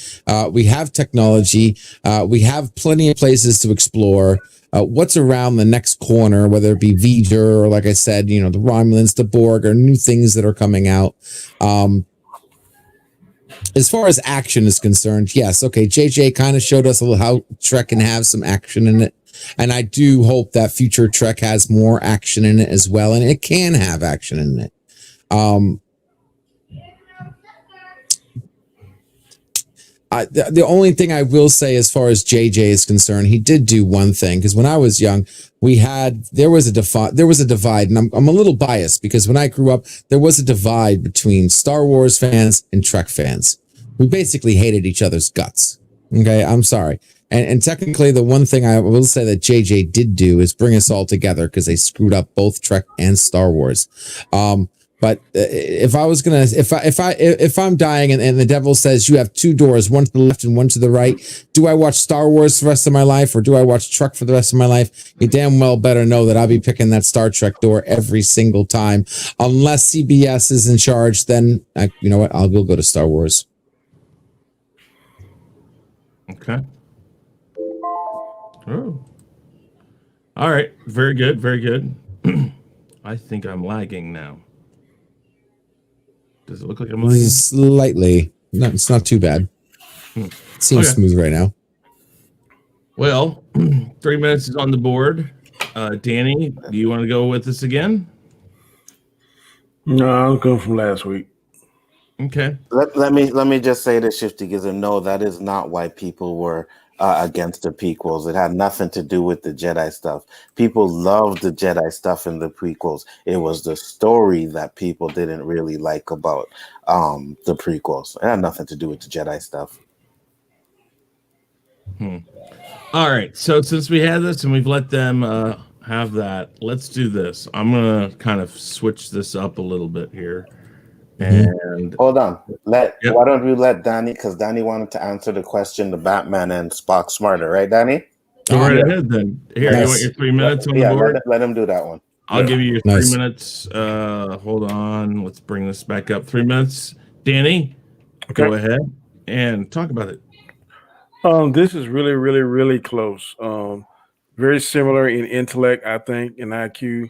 We have technology. We have plenty of places to explore. What's around the next corner, whether it be V'ger or, like I said, the Romulans, the Borg, or new things that are coming out. As far as action is concerned, yes, okay, JJ kind of showed us a little how Trek can have some action in it. And I do hope that future Trek has more action in it as well. And it can have action in it. The only thing I will say as far as JJ is concerned, he did do one thing, because when I was young, there was a divide, and I'm a little biased because when I grew up, there was a divide between Star Wars fans and Trek fans. We basically hated each other's guts. Okay, I'm sorry. And technically, the one thing I will say that JJ did do is bring us all together, because they screwed up both Trek and Star Wars. But if I'm dying and the devil says you have two doors, one to the left and one to the right, do I watch Star Wars the rest of my life, or do I watch Trek for the rest of my life? You damn well better know that I'll be picking that Star Trek door every single time. Unless CBS is in charge, then you know what? I'll go to Star Wars. Okay. Oh. All right. Very good. Very good. I think I'm lagging now. Does it look like I'm lagging? Slightly. No, it's not too bad. It seems smooth right now. Well, 3 minutes is on the board. Danny, do you want to go with this again? No, I'll go from last week. Okay. Let me just say this, Shifty Gizzard. No, that is not why people were against the prequels. It had nothing to do with the Jedi stuff. People loved the Jedi stuff in the prequels. It was the story that people didn't really like about the prequels. It had nothing to do with the Jedi stuff. All right. So since we had this and we've let them have that, let's do this. I'm going to kind of switch this up a little bit here. And hold on. Why don't we let Danny, because Danny wanted to answer the question, the Batman and Spock smarter, right, Danny? Go right ahead then. Here, you want your 3 minutes on the board? Let him do that one. I'll give you your 3 minutes. Hold on. Let's bring this back up. 3 minutes. Danny, go ahead and talk about it. This is really, really, really close. Very similar in intellect, I think, in IQ.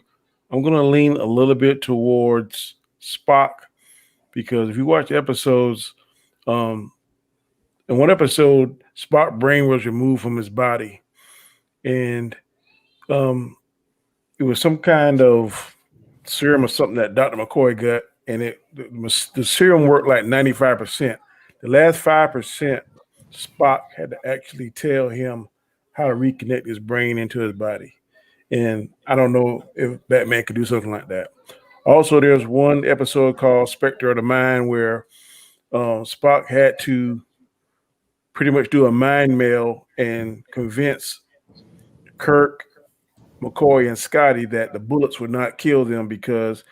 I'm going to lean a little bit towards Spock because if you watch episodes, in one episode, Spock's brain was removed from his body, and um, it was some kind of serum or something that Dr. McCoy got, and the serum worked like 95%. The last 5%, Spock had to actually tell him how to reconnect his brain into his body. And I don't know if Batman could do something like that. Also, there's one episode called Spectre of the Mind where Spock had to pretty much do a mind meld and convince Kirk, McCoy, and Scotty that the bullets would not kill them because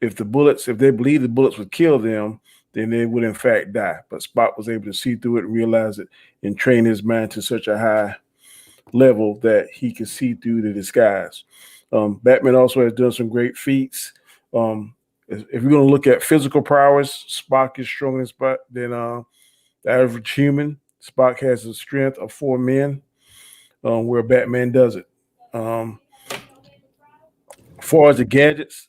if they believed the bullets would kill them, then they would in fact die. But Spock was able to see through it and realize it and train his mind to such a high level that he could see through the disguise. Batman also has done some great feats. If you're going to look at physical prowess, Spock is stronger than the average human. Spock has the strength of 4 men, where Batman doesn't. As far as the gadgets,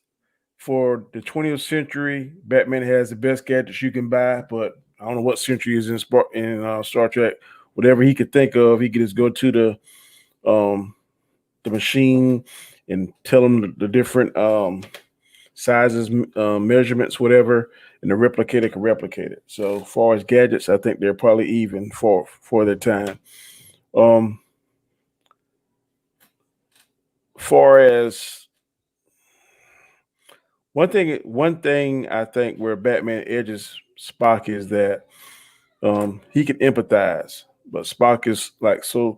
for the 20th century, Batman has the best gadgets you can buy, but I don't know what century is in Star Trek. Whatever he could think of, he could just go to the machine and tell them the different sizes, measurements, whatever, and the replicator can replicate it. So, as far as gadgets, I think they're probably even for their time. Far as one thing I think where Batman edges Spock is that he can empathize, but Spock is like so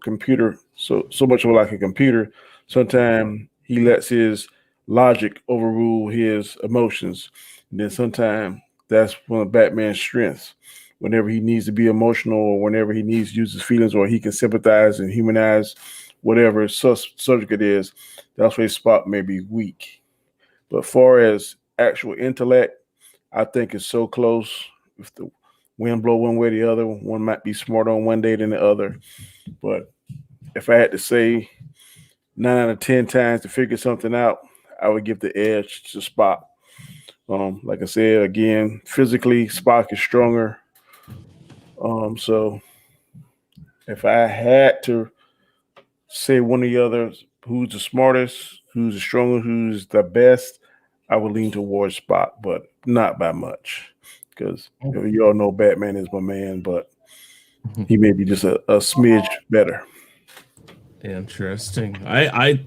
much like a computer. Sometimes he lets his logic overrule his emotions, and then sometimes that's one of Batman's strengths. Whenever he needs to be emotional, or whenever he needs to use his feelings, or he can sympathize and humanize whatever subject it is, that's where Spock may be weak. But far as actual intellect, I think it's so close. If the wind blow one way or the other, one might be smarter on one day than the other. But if I had to say 9 out of 10 times to figure something out, I would give the edge to Spock. Like I said, again, physically, Spock is stronger. So if I had to say one of the others, who's the smartest, who's the strongest, who's the best, I would lean towards Spock, but not by much. Because you all know Batman is my man, but he may be just a smidge better. Interesting. I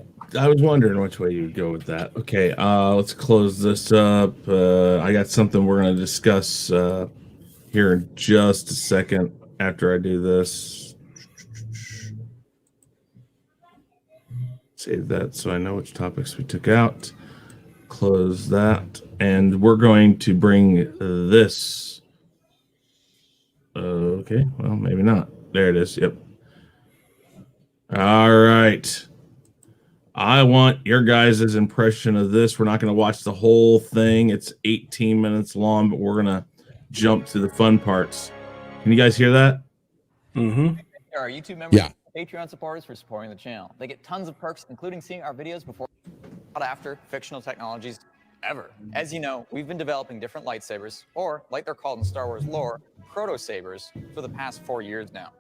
was wondering which way you'd go with that. Okay, let's close this up. I got something we're going to discuss here in just a second after I do this. Save that so I know which topics we took out. Close that. And we're going to bring this. Okay, well, maybe not. There it is. Yep. All right. I want your guys' impression of this. We're not going to watch the whole thing. It's 18 minutes long, but we're going to jump to the fun parts. Can you guys hear that? Mm-hmm. There are YouTube members Yeah. and Patreon supporters for supporting the channel. They get tons of perks, including seeing our videos before and after fictional technologies ever. As you know, we've been developing different lightsabers, or like they're called in Star Wars lore, proto-sabers, for the past 4 years now.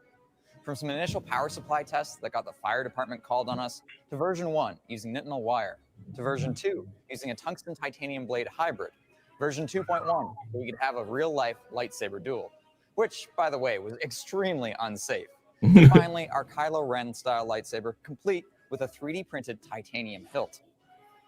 From some initial power supply tests that got the fire department called on us, to version 1 using nitinol wire, to version 2 using a tungsten titanium blade hybrid, version 2.1 so we could have a real-life lightsaber duel, which, by the way, was extremely unsafe. And finally, our Kylo Ren style lightsaber, complete with a 3D printed titanium hilt.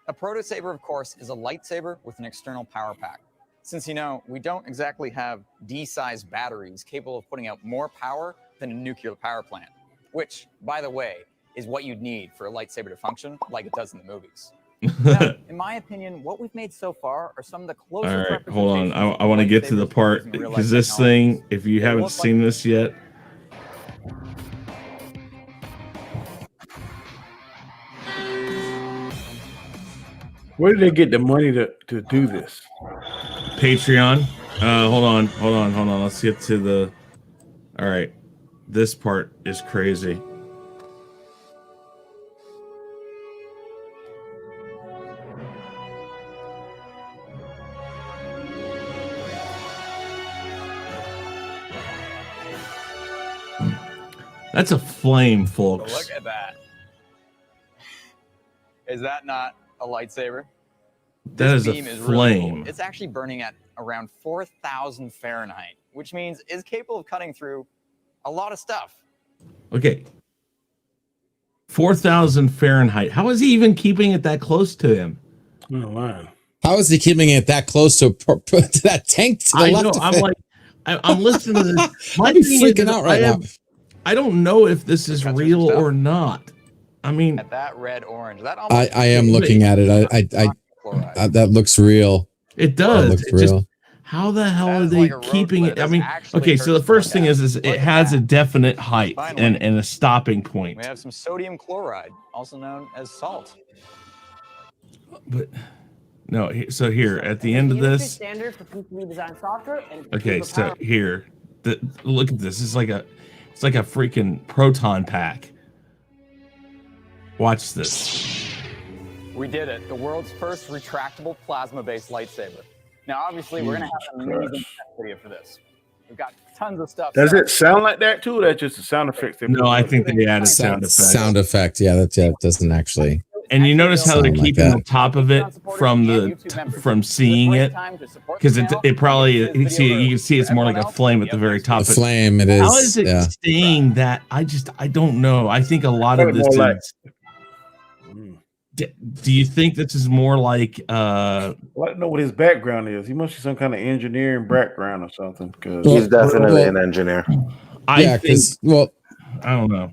A proto-saber, of course, is a lightsaber with an external power pack. Since, you know, we don't exactly have D-sized batteries capable of putting out more power than a nuclear power plant, which, by the way, is what you'd need for a lightsaber to function like it does in the movies. Now, in my opinion, what we've made so far are some of the closest All right, hold on. representations I want to of get to the lightsabers part using real-life because this technologies. thing, if you They haven't look seen this yet, Where did they get the money to do this? Patreon. Hold on. Let's get to the. All right, this part is crazy. That's a flame, But folks. look at that. Is that not a lightsaber? That This is a beam really flame. cool. It's actually burning at around 4,000 Fahrenheit, which means it's capable of cutting through a lot of stuff. Okay. 4,000 Fahrenheit. How is he even keeping it that close to him? Oh, man. How is he keeping it that close to that tank to the I left know. of I'm it? like, I'm listening to this. I'd be thing freaking is, out right now. I don't know if this is Cut through real some stuff. or not. I mean, At that red orange, that I am looking at it. That looks real. it That does. looks It just, real. how the hell That are is they like a road keeping flare. it? I This mean, actually okay, so hurts the to first look thing at. is Look it at has a that. definite height Finally. and a stopping point. We have some sodium chloride, also known as salt. But no, so here at the end of industry this, standard for PCB design software and okay, paper so power. here, look at this. It's like a freaking proton pack. Watch this. We did it. The world's first retractable plasma-based lightsaber. Now, obviously, we're going to have an amazing test video for this. We've got tons of stuff. Does set it sound like that too? Or that's just a sound effects. No, I think they added sound effects. Sound effect. Yeah, that doesn't actually. And you notice how they're Sound like keeping that. the top of it from seeing it, because it probably you can see it's more like a flame at the very top. The flame. It is. How is it Yeah. staying that? I don't know. I think a lot of this More like- is. Do you think this is more like I don't know what his background is. He must be some kind of engineering background or something. Because Well, He's definitely well- an engineer. I Yeah, think, because I don't know.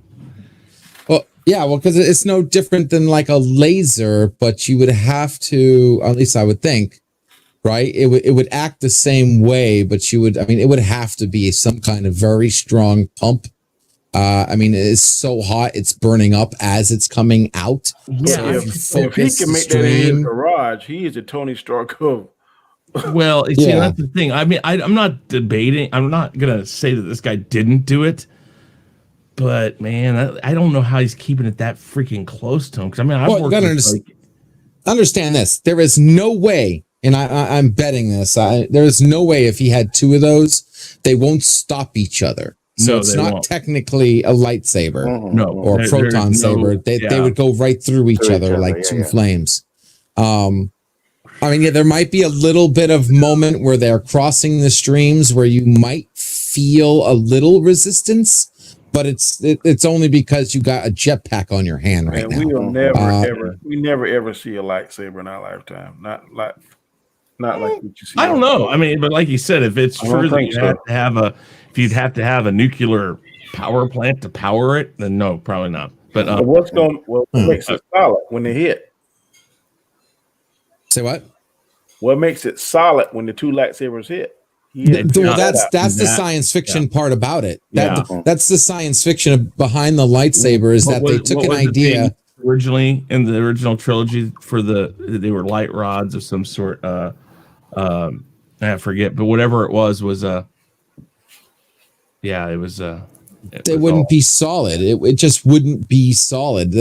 because it's no different than like a laser, but you would have to, at least I would think, right? It would act the same way, but it would have to be some kind of very strong pump. It's so hot, it's burning up as it's coming out. Yeah, So I- if you if he focus can the make that in his stream, garage, he is a Tony Stark of. Well, see, Yeah. that's the thing. I mean, I'm not debating. I'm not gonna say that this guy didn't do it, but man, I don't know how he's keeping it that freaking close to him. Because I mean, I've Well, you worked gotta with, understand this. There is no way, and I'm betting this. There is no way if he had two of those, they won't stop each other. So No, it's they not won't. technically a lightsaber no or a there- proton there's no- saber. They yeah. would go right through each Through each other other, like yeah, two yeah. flames. There might be a little bit of moment where they're crossing the streams where you might feel a little resistance, but it's only because you got a jetpack on your hand right And now. we will never Uh, never ever see a lightsaber in our lifetime. Not like what you see. I don't know. I mean, but like you said, if it's I don't true that think you so. have to have if you'd have to have a nuclear power plant to power it, then no, probably not. But But what makes it solid when they hit? Say what? What makes it solid when the two lightsabers hit? Well, that's the That- science fiction part about it. Yeah. That's the science fiction behind the lightsaber is that they took an was the idea. thing originally in the original trilogy for they were light rods of some sort. I forget, but whatever it was yeah, it was It wouldn't be solid. It just wouldn't be solid.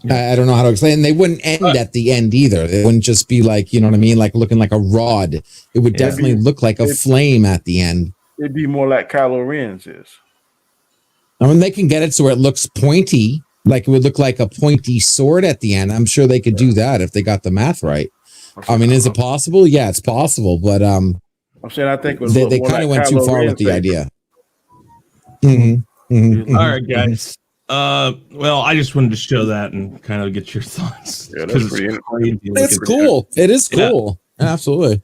I don't know how to explain. They wouldn't end at the end either. It wouldn't just be like, you know what I mean, like looking like a rod. It would definitely look like a flame at the end. It'd be more like Kylo Ren's is. I mean, they can get it so it looks pointy, like it would look like a pointy sword at the end. I'm sure they could do that if they got the math right. I mean, is it possible? Yeah, it's possible, but I'm saying I think it would they look more kind of like went too Kylo far Ren's with the saber. idea. Mm-hmm. all right, guys. Well, I just wanted to show that and kind of get your thoughts. Yeah, that's 'Cause pretty crazy It's looking. cool. It is cool. Absolutely.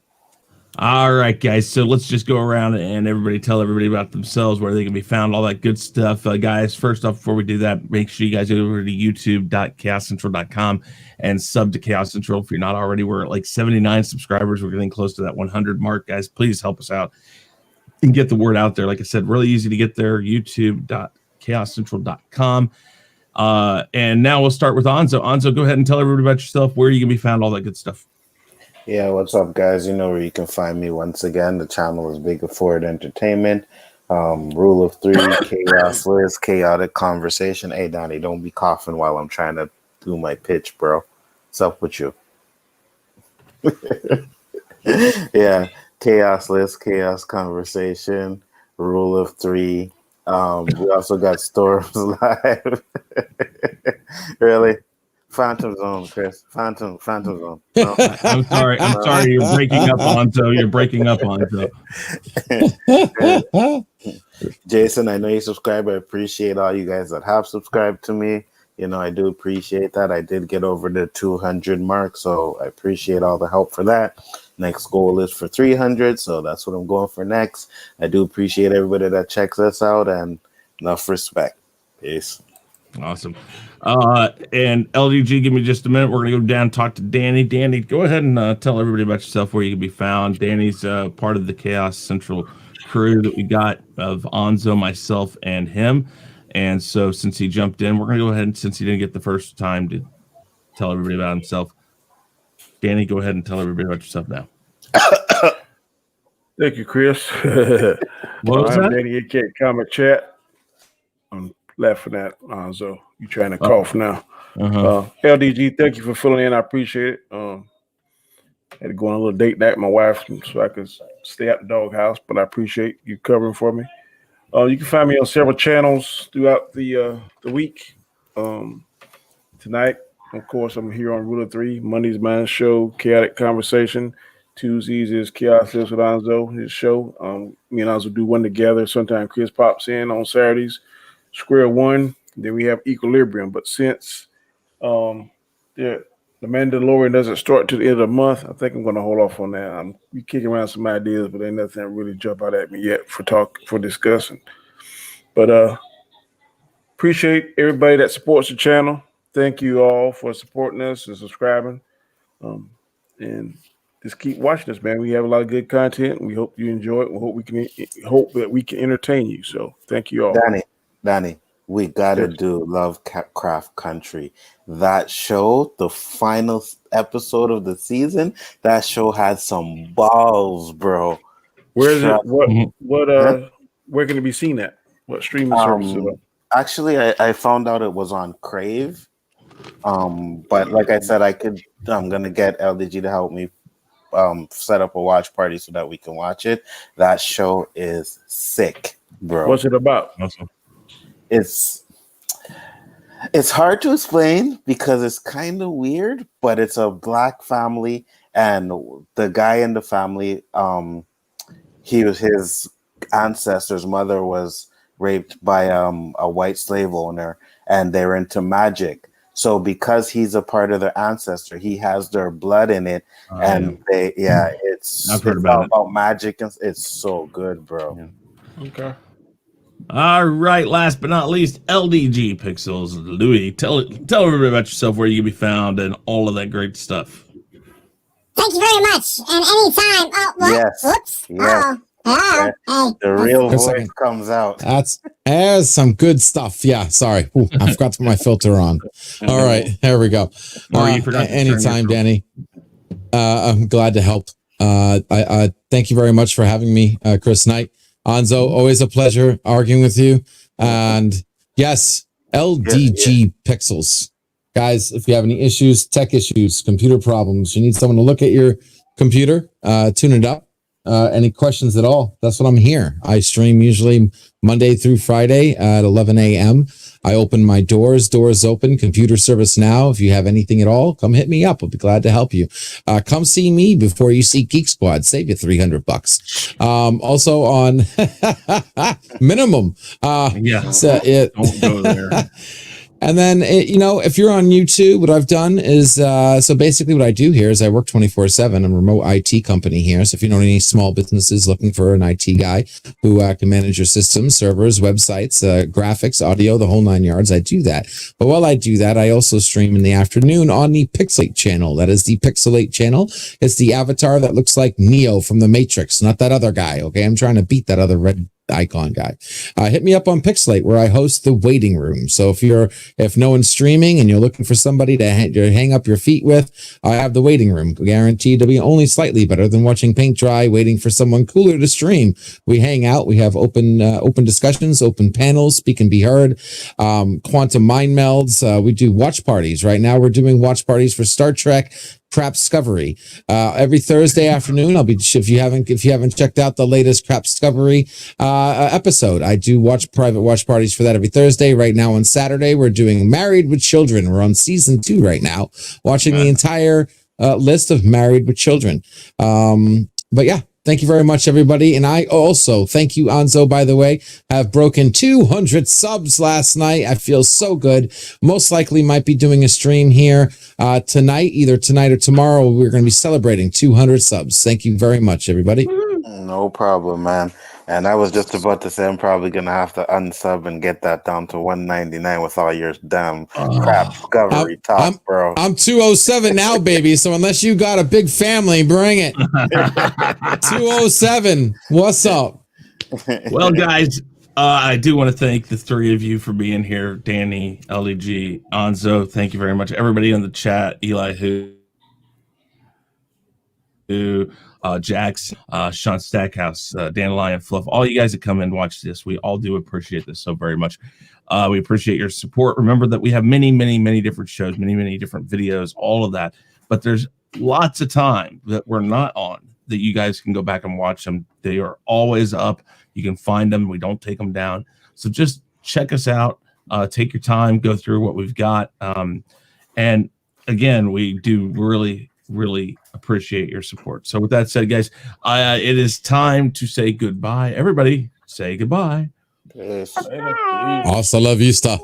All right, guys. So let's just go around and tell everybody about themselves, where they can be found, all that good stuff. Guys, first off, before we do that, make sure you guys go over to youtube.chaoscentral.com and sub to Chaos Central. If you're not already, we're at like 79 subscribers. We're getting close to that 100 mark, guys. Please help us out and get the word out there. Like I said, really easy to get there. youtube.chaoscentral.com. And now we'll start with Nzo. Nzo, go ahead and tell everybody about yourself, where you can be found, all that good stuff. Yeah, what's up, guys? You know where you can find me once again. The channel is Biggaford Entertainment. Rule of Three, Chaos Liz, Chaotic Conversation. Hey, Donnie, don't be coughing while I'm trying to do my pitch, bro. What's up with you? Yeah, Chaos Liz, Chaos Conversation, Rule of Three, We also got Storms Live. Really? Phantom Zone, Chris. Phantom Zone. No. I'm sorry. I'm sorry. You're breaking up, Onzo. You're breaking up, Onzo. Jason, I know you subscribe. I appreciate all you guys that have subscribed to me. You know, I do appreciate that. I did get over the 200 mark, so I appreciate all the help for that. Next goal is for 300, so that's what I'm going for next. I do appreciate everybody that checks us out, and enough respect. Peace. Awesome. And LDG, give me just a minute. We're going to go down and talk to Danny. Danny, go ahead and tell everybody about yourself, where you can be found. Danny's part of the Chaos Central crew that we got of Onzo, myself, and him. And so since he jumped in, we're going to go ahead and, since he didn't get the first time to tell everybody about himself, Danny, go ahead and tell everybody about yourself now. Thank you, Chris. What was I'm that? Danny AK Comic Chat. I'm laughing at Nzo. You trying to cough now. LDG, thank you for filling in. I appreciate it. Had to go on a little date night with my wife so I could stay at the doghouse, but I appreciate you covering for me. You can find me on several channels throughout the week. Tonight, of course, I'm here on Ruler 3. Monday's my show, Chaotic Conversation. Tuesdays is Chaos Lives with Nzo, his show. Me and Nzo do one together. Sometimes Chris pops in on Saturdays. Square One. Then we have Equilibrium. But since the Mandalorian doesn't start to the end of the month, I think I'm going to hold off on that. I'm kicking around some ideas, but ain't nothing that really jump out at me yet for discussing. But appreciate everybody that supports the channel. Thank you all for supporting us and subscribing. And just keep watching us, man. We have a lot of good content. We hope you enjoy it. We hope that we can entertain you. So thank you all. Danny, we gotta do Lovecraft Country. That show, the final episode of the season, that show had some balls, bro. Where is it? Where can it be seen at? What streaming service? Actually, I found out it was on Crave. But like I said, I'm gonna get LDG to help me set up a watch party so that we can watch it. That show is sick, bro. What's it about? Awesome. It's hard to explain because it's kind of weird, but it's a black family, and the guy in the family, his ancestor's mother was raped by a white slave owner, and they're into magic. So because he's a part of their ancestor, he has their blood in it, it's about magic, and it's so good, bro. Yeah. Okay. All right. Last but not least, LDG Pixels. Louis, tell everybody about yourself, where you can be found, and all of that great stuff. Thank you very much. And anytime. Oh, what? Yes. Whoops. Yes. Hey. The real voice comes out. There's some good stuff. Yeah, sorry. Ooh, I forgot to put my filter on. All right, there we go. Anytime, Danny. I'm glad to help. I thank you very much for having me, Chris Knight. Onzo, always a pleasure arguing with you. And yes, LDG Pixels. Guys, if you have any issues, tech issues, computer problems, you need someone to look at your computer, tune it up. Any questions at all? That's what I'm here. I stream usually Monday through Friday at 11 a.m. I open my doors open, computer service now. If you have anything at all, come hit me up. I'll be glad to help you. Come see me before you see Geek Squad. Save you $300. Also on minimum. Don't go there. And then, if you're on YouTube, what I've done is, so basically what I do here is I work 24/7. I'm a remote IT company here. So if you know any small businesses looking for an IT guy who can manage your systems, servers, websites, graphics, audio, the whole 9 yards, I do that. But while I do that, I also stream in the afternoon on the Pixelate channel. That is the Pixelate channel. It's the avatar that looks like Neo from the Matrix, not that other guy. Okay. I'm trying to beat that other red icon guy. Hit me up on Pixelate, where I host the waiting room. So if no one's streaming and you're looking for somebody to hang up your feet with, I have the waiting room, guaranteed to be only slightly better than watching paint dry, waiting for someone cooler to stream. We hang out. We have open discussions, open panels, speak and be heard, quantum mind melds. We do watch parties. Right now we're doing watch parties for Star Trek Crapscovery. Every Thursday afternoon, I'll be, if you haven't checked out the latest Crapscovery episode, I do watch private watch parties for that every Thursday. Right now on Saturday, we're doing Married with Children. We're on season 2 right now, watching the entire list of Married with Children. But yeah, thank you very much, everybody. And I also thank you, Nzo, by the way, have broken 200 subs last night. I feel so good. Most likely might be doing a stream here tonight, either tonight or tomorrow. We're going to be celebrating 200 subs. Thank you very much, everybody. No problem, man. And I was just about to say I'm probably gonna have to unsub and get that down to 199 with all your damn crap discovery talk, bro. I'm 207 now, baby. So unless you got a big family, bring it. 207. What's up? Well, guys, I do want to thank the 3 of you for being here. Danny, LDG, Nzo, thank you very much. Everybody in the chat, Eli, Jax, Sean Stackhouse, Dandelion, Fluff, all you guys that come and watch this, we all do appreciate this so very much. We appreciate your support. Remember that we have many, many, many different shows, many, many different videos, all of that. But there's lots of time that we're not on that you guys can go back and watch them. They are always up. You can find them. We don't take them down. So just check us out. Take your time, go through what we've got. And again, we do really appreciate your support. So with that said, guys, it is time to say goodbye. Everybody say goodbye. Peace. Hasta la vista.